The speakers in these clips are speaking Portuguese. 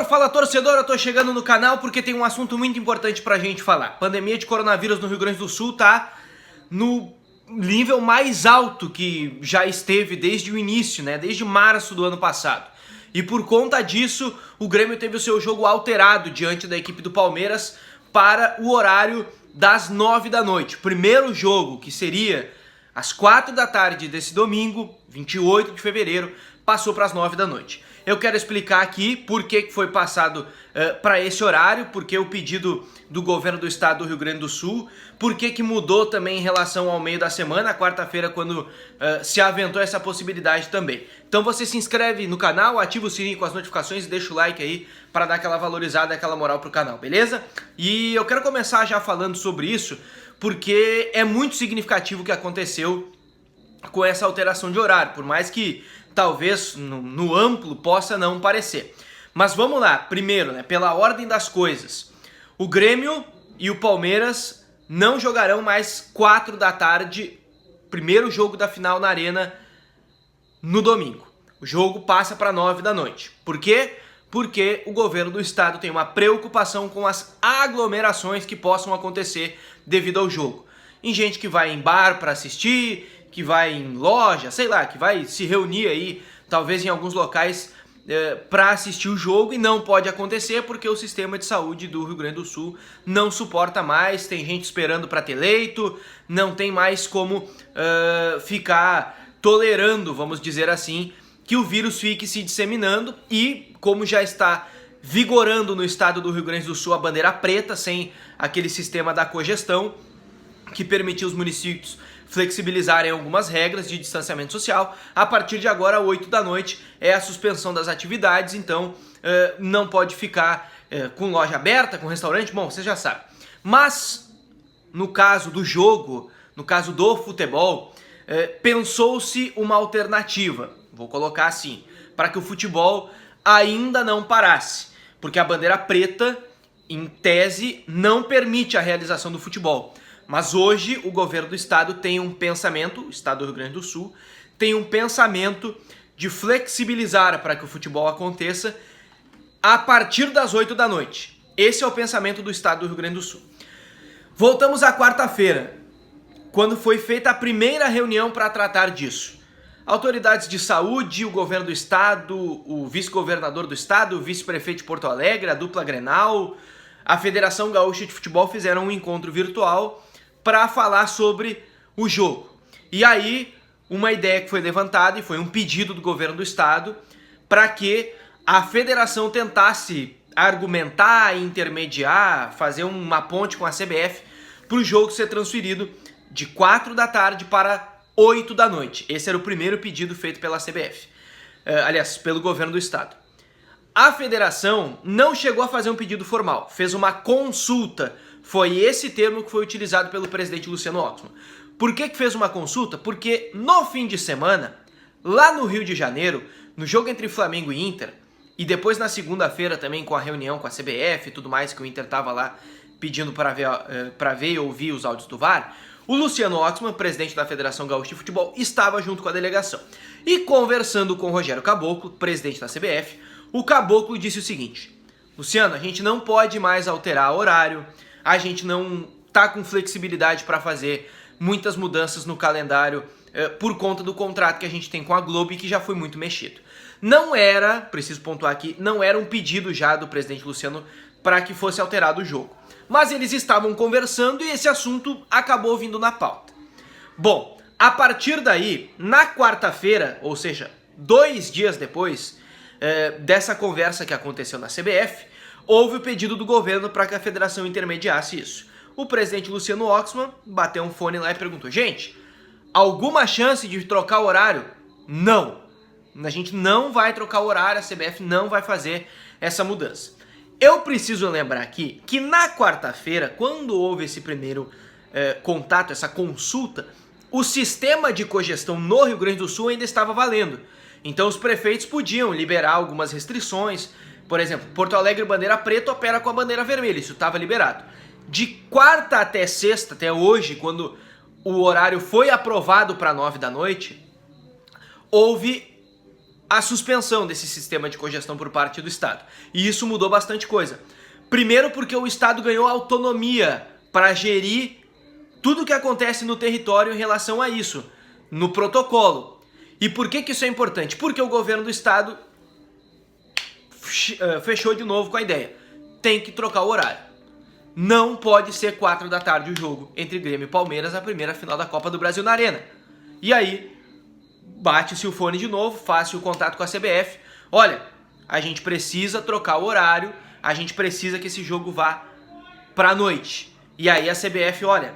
fala torcedor, eu tô chegando no canal porque tem um assunto muito importante pra gente falar. Pandemia de coronavírus no Rio Grande do Sul tá no nível mais alto que já esteve desde o início, né? Desde março do ano passado. E por conta disso, o Grêmio teve o seu jogo alterado diante da equipe do Palmeiras para o horário das 9 da noite. Primeiro jogo, que seria às 4 da tarde desse domingo, 28 de fevereiro, passou para as 9 da noite. Eu quero explicar aqui por que foi passado para esse horário, por que o pedido do governo do estado do Rio Grande do Sul, por que mudou também em relação ao meio da semana, quarta-feira, quando se aventou essa possibilidade também. Então você se inscreve no canal, ativa o sininho com as notificações e deixa o like aí para dar aquela valorizada, aquela moral pro canal, beleza? E eu quero começar já falando sobre isso, porque é muito significativo o que aconteceu com essa alteração de horário, por mais que talvez no amplo possa não parecer. Mas vamos lá, primeiro, né, pela ordem das coisas. O Grêmio e o Palmeiras não jogarão mais 4 da tarde, primeiro jogo da final na Arena, no domingo. O jogo passa para 9 da noite. Por quê? Porque o governo do estado tem uma preocupação com as aglomerações que possam acontecer devido ao jogo. Em gente que vai em bar para assistir, que vai em loja, sei lá, que vai se reunir aí, talvez em alguns locais, para assistir o jogo, e não pode acontecer porque o sistema de saúde do Rio Grande do Sul não suporta mais, tem gente esperando para ter leito, não tem mais como ficar tolerando, vamos dizer assim, que o vírus fique se disseminando, e como já está vigorando no estado do Rio Grande do Sul a bandeira preta, sem aquele sistema da cogestão, que permitiu os municípios flexibilizarem algumas regras de distanciamento social. A partir de agora, 8 da noite, é a suspensão das atividades, então não pode ficar com loja aberta, com restaurante, bom, você já sabe. Mas, no caso do jogo, no caso do futebol, pensou-se uma alternativa, vou colocar assim, para que o futebol ainda não parasse, porque a bandeira preta, em tese, não permite a realização do futebol. Mas hoje o governo do estado tem um pensamento, o estado do Rio Grande do Sul, tem um pensamento de flexibilizar para que o futebol aconteça a partir das 8 da noite. Esse é o pensamento do estado do Rio Grande do Sul. Voltamos à quarta-feira, quando foi feita a primeira reunião para tratar disso. Autoridades de saúde, o governo do estado, o vice-governador do estado, o vice-prefeito de Porto Alegre, a dupla Grenal, a Federação Gaúcha de Futebol fizeram um encontro virtual para falar sobre o jogo. E aí, uma ideia que foi levantada, e foi um pedido do governo do estado, para que a federação tentasse argumentar, intermediar, fazer uma ponte com a CBF, para o jogo ser transferido de 4 da tarde para 8 da noite. Esse era o primeiro pedido feito pela CBF, aliás, pelo governo do estado. A federação não chegou a fazer um pedido formal, fez uma consulta. Foi esse termo que foi utilizado pelo presidente Luciano Oxman. Por que fez uma consulta? Porque no fim de semana, lá no Rio de Janeiro, no jogo entre Flamengo e Inter, e depois na segunda-feira também com a reunião com a CBF e tudo mais, que o Inter estava lá pedindo para ver e ouvir os áudios do VAR, o Luciano Oxman, presidente da Federação Gaúcha de Futebol, estava junto com a delegação. E conversando com o Rogério Caboclo, presidente da CBF, o Caboclo disse o seguinte: Luciano, a gente não pode mais alterar horário, a gente não tá com flexibilidade para fazer muitas mudanças no calendário por conta do contrato que a gente tem com a Globo e que já foi muito mexido. Não era, preciso pontuar aqui, não era um pedido já do presidente Luciano para que fosse alterado o jogo. Mas eles estavam conversando e esse assunto acabou vindo na pauta. Bom, a partir daí, na quarta-feira, ou seja, 2 dias depois dessa conversa que aconteceu na CBF, houve o pedido do governo para que a federação intermediasse isso. O presidente Luciano Oxman bateu um fone lá e perguntou: gente, alguma chance de trocar o horário? Não. A gente não vai trocar o horário, a CBF não vai fazer essa mudança. Eu preciso lembrar aqui que na quarta-feira, quando houve esse primeiro contato, essa consulta, o sistema de cogestão no Rio Grande do Sul ainda estava valendo. Então os prefeitos podiam liberar algumas restrições. Por exemplo, Porto Alegre bandeira preta opera com a bandeira vermelha, isso estava liberado. De quarta até sexta, até hoje, quando o horário foi aprovado para 9 da noite, houve a suspensão desse sistema de cogestão por parte do Estado. E isso mudou bastante coisa. Primeiro porque o Estado ganhou autonomia para gerir tudo o que acontece no território em relação a isso, no protocolo. E por que isso é importante? Porque o governo do Estado fechou de novo com a ideia. Tem que trocar o horário. Não pode ser 4 da tarde o jogo entre Grêmio e Palmeiras, a primeira final da Copa do Brasil na Arena. E aí, bate-se o fone de novo, faz-se o contato com a CBF. Olha, a gente precisa trocar o horário, a gente precisa que esse jogo vá pra noite. E aí a CBF, olha,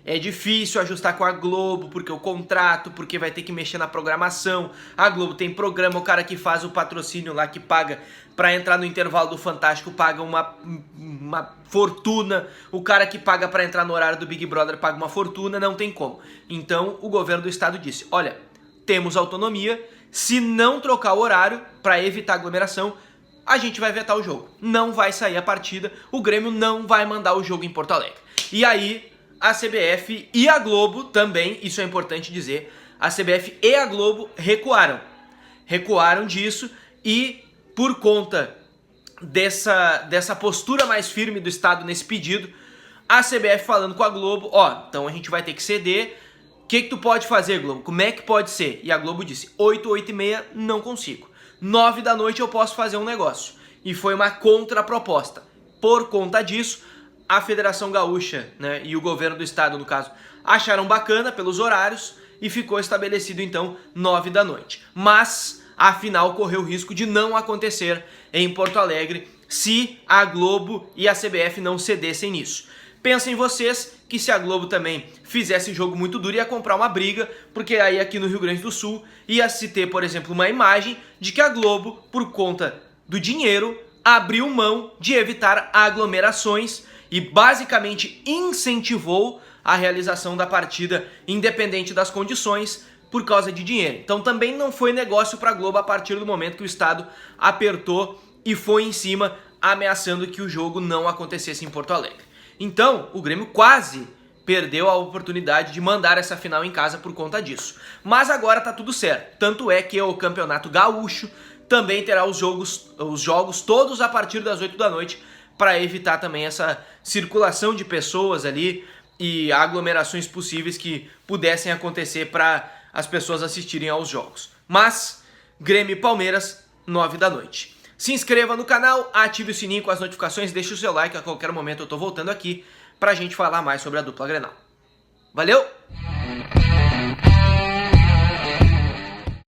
é difícil ajustar com a Globo, porque o contrato, porque vai ter que mexer na programação. A Globo tem programa, o cara que faz o patrocínio lá, que paga pra entrar no intervalo do Fantástico, paga uma fortuna. O cara que paga pra entrar no horário do Big Brother paga uma fortuna, não tem como. Então o governo do estado disse, olha, temos autonomia, se não trocar o horário pra evitar aglomeração, a gente vai vetar o jogo. Não vai sair a partida, o Grêmio não vai mandar o jogo em Porto Alegre. E aí a CBF e a Globo também, isso é importante dizer, a CBF e a Globo recuaram. Recuaram disso e por conta dessa postura mais firme do Estado nesse pedido, a CBF falando com a Globo, ó, então a gente vai ter que ceder. O que tu pode fazer, Globo? Como é que pode ser? E a Globo disse, 8, 8h30 não consigo. 9 da noite eu posso fazer um negócio. E foi uma contraproposta. Por conta disso, a Federação Gaúcha, né, e o governo do estado, no caso, acharam bacana pelos horários e ficou estabelecido, então, 9 da noite. Mas a final correu o risco de não acontecer em Porto Alegre se a Globo e a CBF não cedessem nisso. Pensem vocês que se a Globo também fizesse jogo muito duro, ia comprar uma briga, porque aí aqui no Rio Grande do Sul ia se ter, por exemplo, uma imagem de que a Globo, por conta do dinheiro, abriu mão de evitar aglomerações e basicamente incentivou a realização da partida independente das condições por causa de dinheiro. Então também não foi negócio para a Globo a partir do momento que o Estado apertou e foi em cima, ameaçando que o jogo não acontecesse em Porto Alegre. Então, o Grêmio quase perdeu a oportunidade de mandar essa final em casa por conta disso. Mas agora tá tudo certo. Tanto é que o Campeonato Gaúcho também terá os jogos todos a partir das 8 da noite para evitar também essa circulação de pessoas ali e aglomerações possíveis que pudessem acontecer para as pessoas assistirem aos jogos. Mas, Grêmio e Palmeiras, 9 da noite. Se inscreva no canal, ative o sininho com as notificações, deixe o seu like, a qualquer momento eu tô voltando aqui pra gente falar mais sobre a dupla Grenal. Valeu!